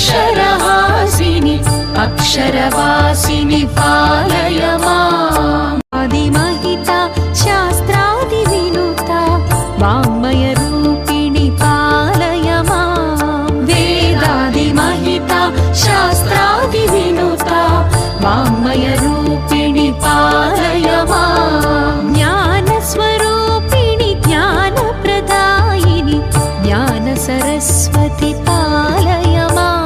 अक्षरहासिनि अक्षरवासिनि पालय माम्। आदिमहिता शास्त्रादिविनुता वाङ्मयरूपिणि पालय माम्। वेदादिमहिता शास्त्रादिविनुता वाङ्मयरूपिणि पालय माम्। ज्ञानस्वरूपिणि ज्ञानप्रदायिनि ज्ञानसरस्वति पालय माम्।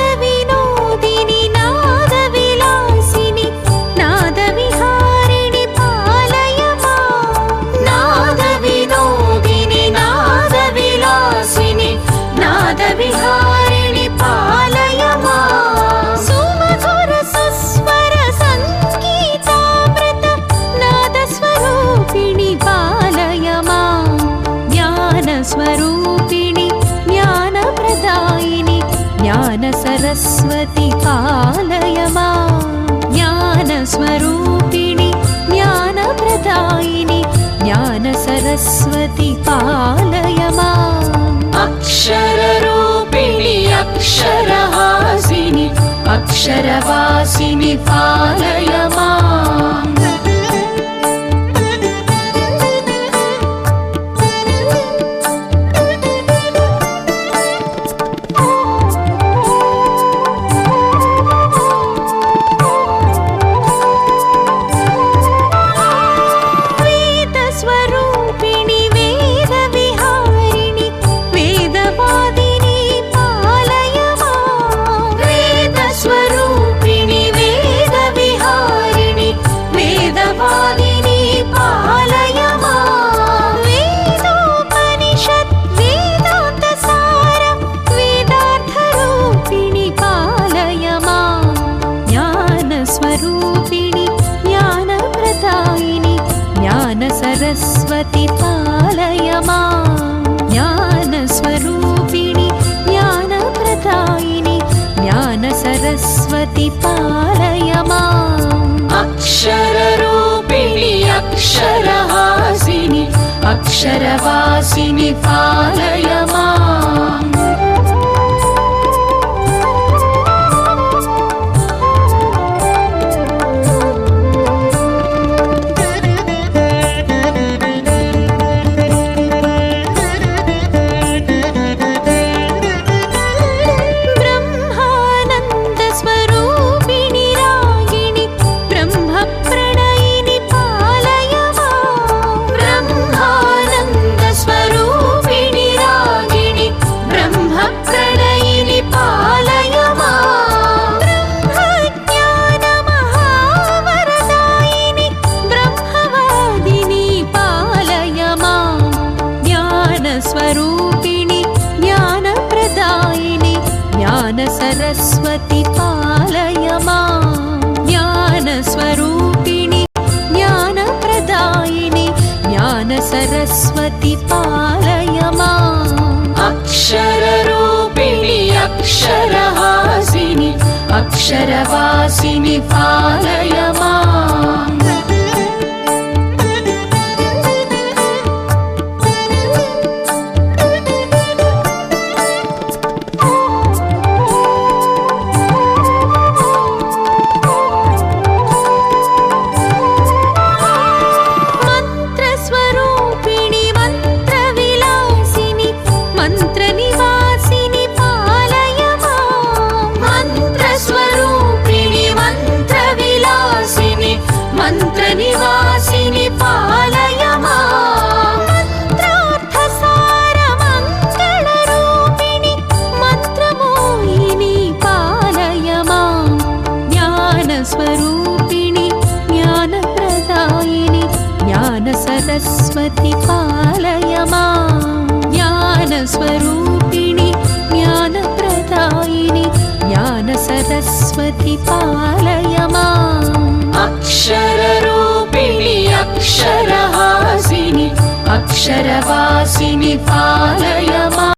नादविनोदिनि नादविलासिनि नादविहारिणि पालय माम्। नादविनोदिनि नादविलासिनि नादविहारिणि पालय माम्। सुमधुरसुस्वर सङ्गीतामृत नादस्वरूपिणि पालय माम्। ज्ञानस्वरूपिणि ज्ञानप्रदायिनि ज्ञानसरस्वति पालय माम्। ज्ञानस्वरूपिणि ज्ञानप्रदायिनि ज्ञानसरस्वति पालय माम्। अक्षररूपिणि अक्षरहासिनि अक्षरवासिनि पालय माम्। वेदस्वरूपिणि वेदविहारिणि वेदवादिनि पालय माम्। वेदस्वरूपिणि वेदविहारिणि वेदवादिनि पालय माम्। वेदोपनिषत् वेदान्तसार वेदार्थरूपिणि पालय माम्। ज्ञानस्वरूपिणि ज्ञानप्रदायिनि ज्ञानसरस्वति पालय माम्। ज्ञानस्वरूपिणि ज्ञानप्रदायिनि ज्ञानसरस्वति पालय माम्। अक्षररूपिणि अक्षरहासिनि अक्षरवासिनि पालय माम्। ब्रह्मानन्दस्वरूपिणि रागिणि ब्रह्मप्रणयिनि पालय माम्। ब्रह्मानन्दस्वरूपिणि रागिणि ब्रह्मप्रणयिनि पालय माम्। ब्रह्मज्ञानमहावरदायिनि ब्रह्मवादिनि पालय माम्। ज्ञानस्वरूपिणि ज्ञानप्रदायिनि ज्ञानसरस्वति पालय माम्। ज्ञानस्वरूपिणि ज्ञानप्रदायिनि ज्ञानसरस्वति पालय माम्। अक्षररूपिणि अक्षरहासिनि अक्षरवासिनि पालय माम्। मन्त्रस्वरूपिणि मन्त्रविलासिनि मन्त्रनिवासिनि पालय माम्। मन्त्रस्वरूपिणि मन्त्रविलासिनि मन्त्रनिवासिनि पालय माम्। मन्त्रार्थसारमङ्गलरूपिणि मन्त्रमोहिनि पालय माम्। ज्ञानस्वरूपिणि ज्ञानप्रदायिनि ज्ञानसरस्वति पालय माम्। ज्ञानस्वरूपिणि ज्ञानप्रदायिनि ज्ञानसरस्वति पालय माम्। अक्षररूपिणि अक्षरहासिनि अक्षरवासिनि पालय माम्।